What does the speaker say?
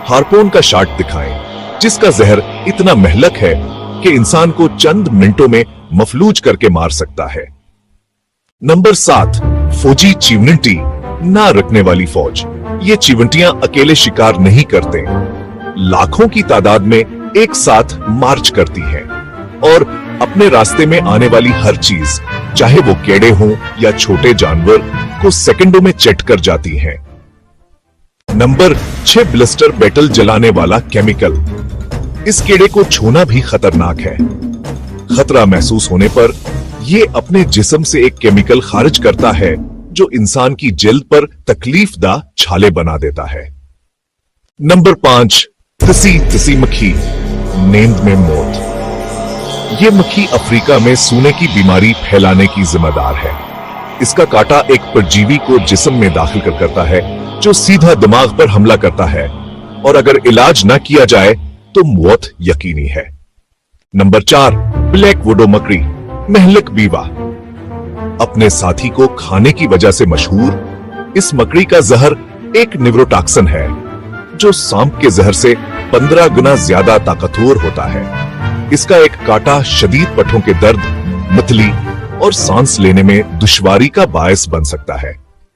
हार्पोन का शॉट दिखाएं, जिसका जहर इतना महलक है कि इंसान को चंद मिनटों में मफलूज करके मार सकता है। नंबर 7, फौजी चिवंटी ना रखने वाली फौज। ये चिवंटियां अकेले शिकार नहीं करते, लाखों की तादाद में एक साथ मार्च करती हैं और अपने रास्ते में आने वाली हर चीज, चाहे वो कीड़े हों या छोटे जानवर, को सेकंडों में चट कर जाती हैं। नंबर 6, ब्लिस्टर बेटल जलाने वाला केमिकल। इस कीड़े को छूना भी खतरनाक है। खतरा महसूस होने पर ये अपने जिस्म से एक केमिकल खारिज करता है जो इंसान की जिल्द पर तकलीफदा छाले बना देता है। नंबर 5, तिसी मक्खी, नींद में मौत। ये मक्खी अफ्रीका में सूने की बीमारी फैलाने की जिम्मेदार है। इसका कांटा एक परजीवी को जिस्म में दाखिल करता है जो सीधा दिमाग पर हमला करता है और अगर इलाज न किया जाए तो मौत यकीनी है। नंबर 4, ब्लैक विडो मकड़ी, महलक बीवा। अपने साथी को खाने की वजह से मशहूर इस मकड़ी का जहर एक न्यूरोटॉक्सिन है जो सांप के जहर से 15 गुना ज्यादा ताकतवर होता है। इसका एक कांटा शदीद पट्टों के दर्द, मतली और सांस लेने में दुश्वारी का बायस बन सकता है।